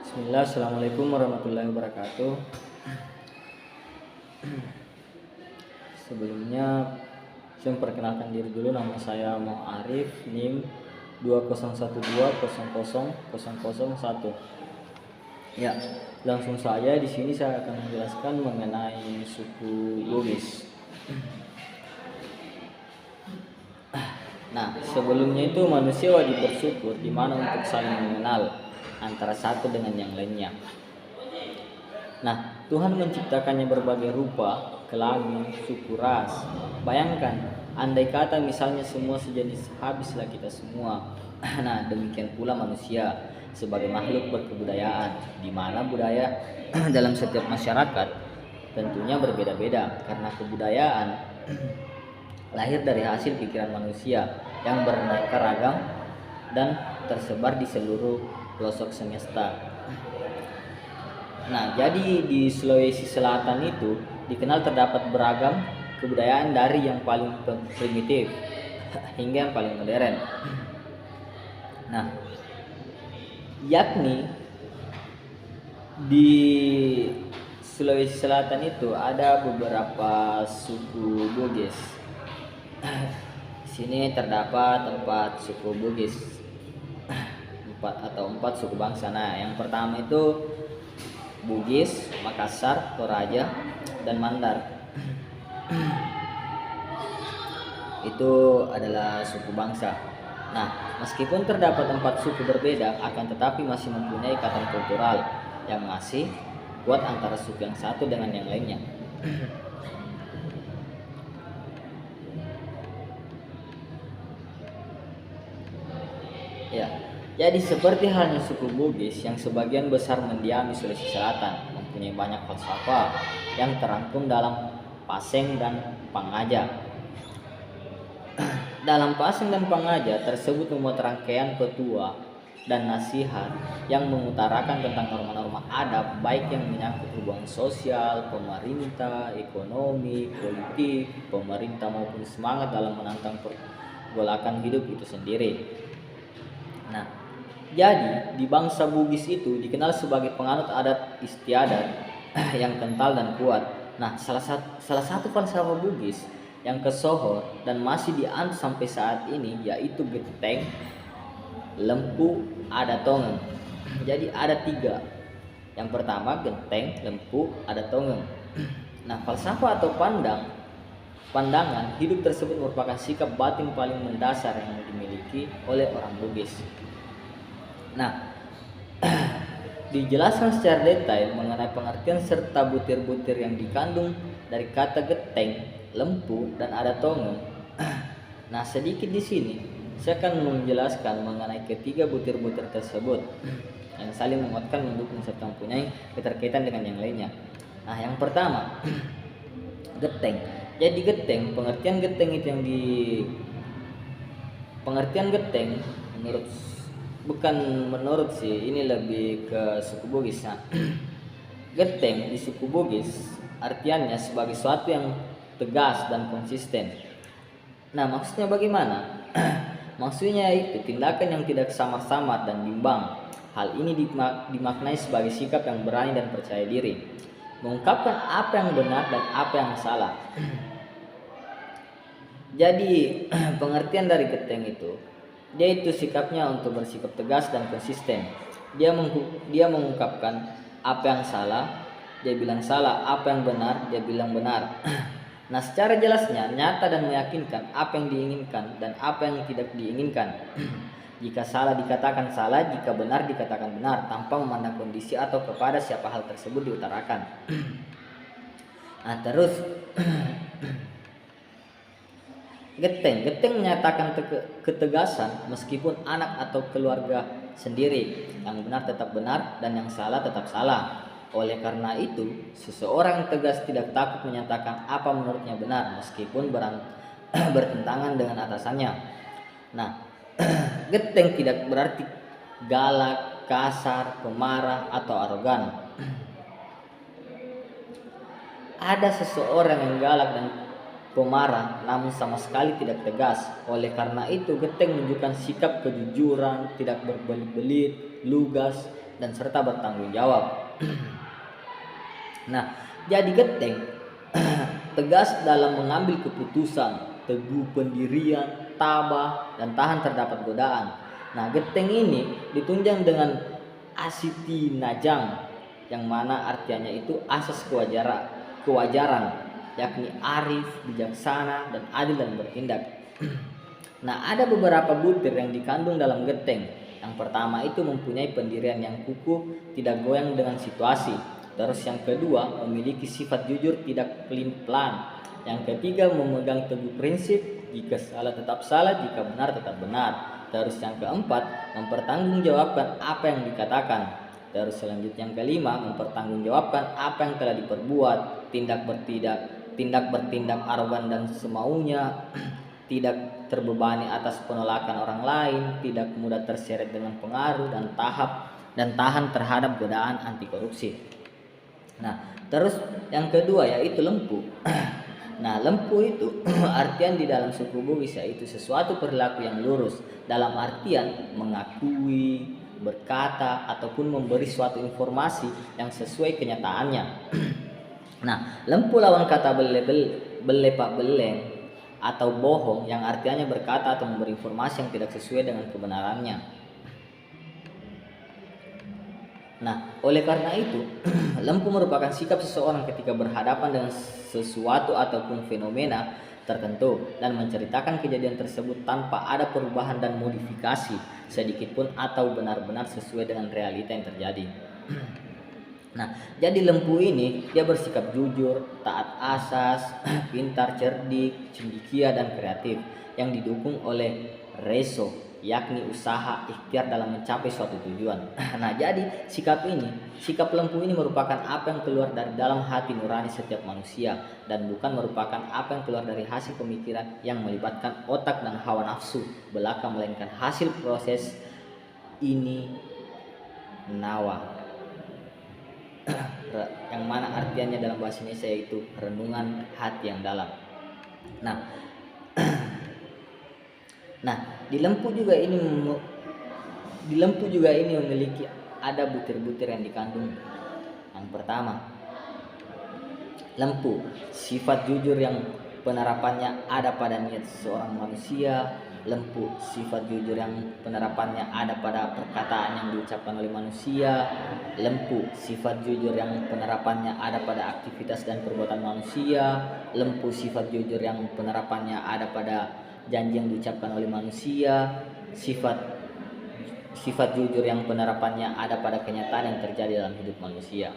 Bismillah, Assalamualaikum warahmatullahi wabarakatuh. Sebelumnya saya memperkenalkan diri dulu. Nama saya Mo Arif, NIM 2012000001. Ya, langsung saja di sini saya akan menjelaskan mengenai suku Bugis. Nah, sebelumnya itu manusia wajib bersyukur di mana untuk saling mengenal antara satu dengan yang lainnya. Nah, Tuhan menciptakannya berbagai rupa, kelamin, suku, ras. Bayangkan, andai kata misalnya semua sejenis, habislah kita semua. Nah, demikian pula manusia sebagai makhluk berkebudayaan, di mana budaya dalam setiap masyarakat tentunya berbeda-beda karena kebudayaan lahir dari hasil pikiran manusia yang beraneka ragam dan tersebar di seluruh pelosok semesta. Nah, jadi di Sulawesi Selatan itu dikenal terdapat beragam kebudayaan dari yang paling primitif hingga yang paling modern. Nah, yakni di Sulawesi Selatan itu ada beberapa suku Bugis. Di sini terdapat 4 suku Bugis, 4 suku bangsa. Nah, yang pertama itu Bugis, Makassar, Toraja, dan Mandar. Itu adalah suku bangsa. Nah, meskipun terdapat 4 suku berbeda, akan tetapi masih mempunyai ikatan kultural yang masih kuat antara suku yang satu dengan yang lainnya. Ya, jadi seperti halnya suku Bugis yang sebagian besar mendiami Sulawesi Selatan, mempunyai banyak falsafah yang terangkum dalam Paseng dan Pangaja. Dalam Paseng dan Pangaja tersebut memuat rangkaian petua dan nasihat yang mengutarakan tentang norma-norma adab baik yang menyangkut hubungan sosial, pemerintah, ekonomi, politik, pemerintah maupun semangat dalam menantang pergolakan hidup itu sendiri. Nah, jadi di bangsa Bugis itu dikenal sebagai penganut adat istiadat yang kental dan kuat. Nah, salah satu falsafah Bugis yang kesohor dan masih dianut sampai saat ini yaitu geteng, lempu, ada tongeng. Jadi ada 3. Yang pertama genteng, lempu, ada tongeng. Nah, falsafah atau pandangan hidup tersebut merupakan sikap batin paling mendasar yang dimiliki oleh orang Bugis. Nah, dijelaskan secara detail mengenai pengertian serta butir-butir yang dikandung dari kata geteng, lempu, dan ada tongeng. Nah, sedikit di sini saya akan menjelaskan mengenai ketiga butir-butir tersebut yang saling menguatkan, mendukung serta mempunyai keterkaitan dengan yang lainnya. Nah, yang pertama geteng. Jadi geteng, pengertian geteng itu yang pengertian geteng menurut sih, ini lebih ke suku Bugis. Nah, geteng di suku Bugis artiannya sebagai sesuatu yang tegas dan konsisten. Nah, maksudnya bagaimana? Maksudnya itu tindakan yang tidak samar-samar dan bimbang. Hal ini dimaknai sebagai sikap yang berani dan percaya diri, mengungkapkan apa yang benar dan apa yang salah. Jadi pengertian dari geteng itu, dia itu sikapnya untuk bersikap tegas dan konsisten. Dia mengungkapkan apa yang salah, dia bilang salah, apa yang benar, dia bilang benar. Nah, secara jelasnya, nyata dan meyakinkan apa yang diinginkan dan apa yang tidak diinginkan. Jika salah dikatakan salah, jika benar dikatakan benar, tanpa memandang kondisi atau kepada siapa hal tersebut diutarakan. Nah, terus Geteng menyatakan ketegasan meskipun anak atau keluarga sendiri. Yang benar tetap benar dan yang salah tetap salah. Oleh karena itu, seseorang yang tegas tidak takut menyatakan apa menurutnya benar meskipun bertentangan dengan atasannya. Nah, geteng tidak berarti galak, kasar, pemarah, atau arogan. Ada seseorang yang galak dan pemarah namun sama sekali tidak tegas. Oleh karena itu, geteng menunjukkan sikap kejujuran, tidak berbelit-belit, lugas, dan serta bertanggung jawab. Nah, jadi geteng tegas dalam mengambil keputusan, teguh pendirian, tabah, dan tahan terdapat godaan. Nah, geteng ini ditunjang dengan asiti najang, yang mana artinya itu asas kewajaran, yakni arif, bijaksana, dan adil dan bertindak. Nah, ada beberapa butir yang dikandung dalam geteng. Yang pertama itu mempunyai pendirian yang kukuh, tidak goyang dengan situasi. Terus yang kedua, memiliki sifat jujur, tidak pelin-pelan. Yang ketiga, memegang teguh prinsip, jika salah tetap salah, jika benar tetap benar. Terus yang keempat, mempertanggungjawabkan apa yang dikatakan. Terus selanjutnya yang kelima, mempertanggungjawabkan apa yang telah diperbuat, tindak bertindak arogan dan semaunya, tidak terbebani atas penolakan orang lain, tidak mudah terseret dengan pengaruh, dan tahan terhadap godaan anti korupsi. Nah, terus yang kedua yaitu lempu. Nah, lempu itu artian di dalam suku Bugis yaitu sesuatu perilaku yang lurus, dalam artian mengakui, berkata, ataupun memberi suatu informasi yang sesuai kenyataannya. Nah, lempu lawan kata bele pak beleng atau bohong, yang artinya berkata atau memberi informasi yang tidak sesuai dengan kebenarannya. Nah, oleh karena itu, lempu merupakan sikap seseorang ketika berhadapan dengan sesuatu ataupun fenomena tertentu dan menceritakan kejadian tersebut tanpa ada perubahan dan modifikasi sedikit pun atau benar-benar sesuai dengan realita yang terjadi. Nah, jadi lempu ini dia bersikap jujur, taat asas, pintar, cerdik, cendekia, dan kreatif yang didukung oleh reso, yakni usaha ikhtiar dalam mencapai suatu tujuan. Nah, jadi sikap lempu ini merupakan apa yang keluar dari dalam hati nurani setiap manusia dan bukan merupakan apa yang keluar dari hasil pemikiran yang melibatkan otak dan hawa nafsu belaka, melainkan hasil proses ini nawa, yang mana artiannya dalam bahasa Indonesia yaitu renungan hati yang dalam. Nah, di lempu juga ini memiliki ada butir-butir yang dikandung. Yang pertama, lempu, sifat jujur yang penerapannya ada pada niat seorang manusia. Lempu, sifat jujur yang penerapannya ada pada perkataan yang diucapkan oleh manusia. Lempu, sifat jujur yang penerapannya ada pada aktivitas dan perbuatan manusia. Lempu, sifat jujur yang penerapannya ada pada janji yang diucapkan oleh manusia. Sifat jujur yang penerapannya ada pada kenyataan yang terjadi dalam hidup manusia.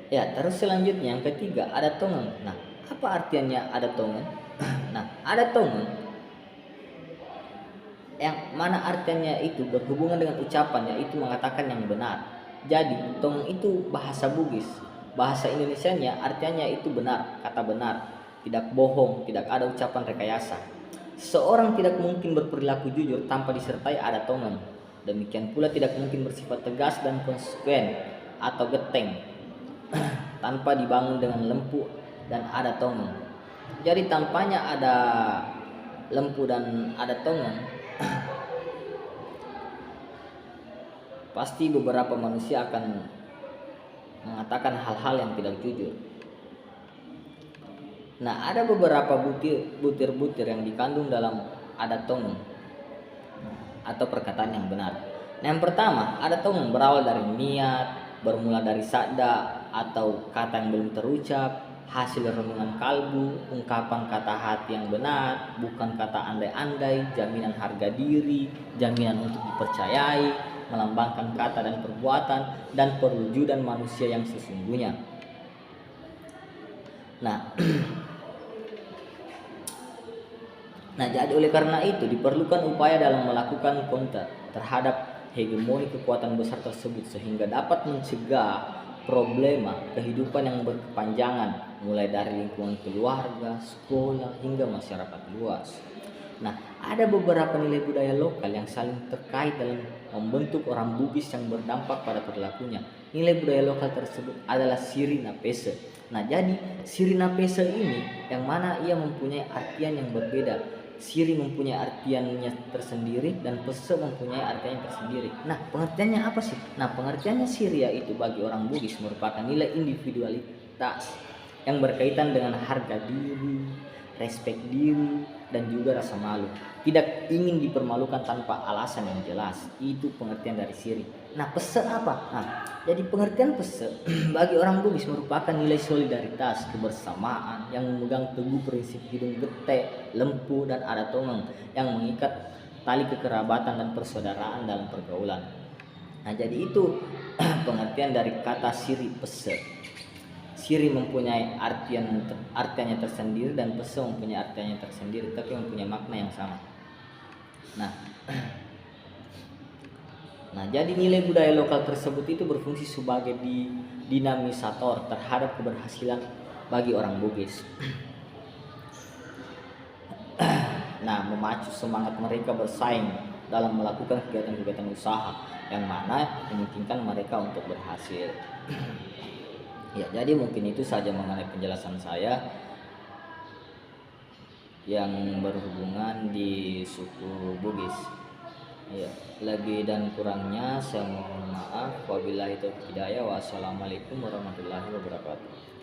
Ya, terus selanjutnya yang ketiga ada tongen. Nah, apa artiannya ada tongen? Nah, ada tongen yang mana artiannya itu berhubungan dengan ucapan, yaitu mengatakan yang benar. Jadi tongen itu bahasa Bugis. Bahasa Indonesianya artinya itu benar, kata benar, tidak bohong, tidak ada ucapan rekayasa. Seorang tidak mungkin berperilaku jujur tanpa disertai ada tongen. Demikian pula tidak mungkin bersifat tegas dan konsekuen atau geteng tanpa dibangun dengan lempu dan ada tongen. Jadi tampaknya ada lempu dan ada tongen, pasti beberapa manusia akan mengatakan hal-hal yang tidak jujur. Nah, ada beberapa butir-butir yang dikandung dalam ada tongen atau perkataan yang benar. Nah, yang pertama, ada tongen berawal dari niat, bermula dari sabda atau kata yang belum terucap, hasil renungan kalbu, ungkapan kata hati yang benar, bukan kata andai-andai, jaminan harga diri, jaminan untuk dipercayai, melambangkan kata dan perbuatan, dan perwujudan manusia yang sesungguhnya. Nah, jadi oleh karena itu diperlukan upaya dalam melakukan counter terhadap hegemoni kekuatan besar tersebut sehingga dapat mencegah problema kehidupan yang berkepanjangan mulai dari lingkungan keluarga, sekolah, hingga masyarakat luas. Nah, ada beberapa nilai budaya lokal yang saling terkait dalam membentuk orang Bugis yang berdampak pada perilakunya. Nilai budaya lokal tersebut adalah Siri Napese. Nah, jadi Siri Napese ini yang mana ia mempunyai artian yang berbeda. Siri mempunyai artiannya tersendiri dan pese mempunyai artiannya tersendiri. Nah, pengertiannya apa sih? Nah, pengertiannya Siri itu bagi orang Bugis merupakan nilai individualitas yang berkaitan dengan harga diri, respek diri, dan juga rasa malu. Tidak ingin dipermalukan tanpa alasan yang jelas. Itu pengertian dari Siri. Nah, pese apa? Nah, jadi pengertian pese bagi orang Bugis merupakan nilai solidaritas, kebersamaan yang memegang teguh prinsip hidung gete, lempu, dan adat tongeng yang mengikat tali kekerabatan dan persaudaraan dalam pergaulan. Nah, jadi itu pengertian dari kata Siri pese. Siri mempunyai artiannya tersendiri dan pese mempunyai artiannya tersendiri, tapi mempunyai makna yang sama. Nah, jadi nilai budaya lokal tersebut itu berfungsi sebagai dinamisator terhadap keberhasilan bagi orang Bugis. Nah, memacu semangat mereka bersaing dalam melakukan kegiatan-kegiatan usaha yang mana memungkinkan mereka untuk berhasil. Ya, jadi mungkin itu saja mengenai penjelasan saya yang berhubungan di suku Bugis. Ya, lebih dan kurangnya saya mohon maaf. Wabillahi taufiq hidayah. Wassalamualaikum warahmatullahi wabarakatuh.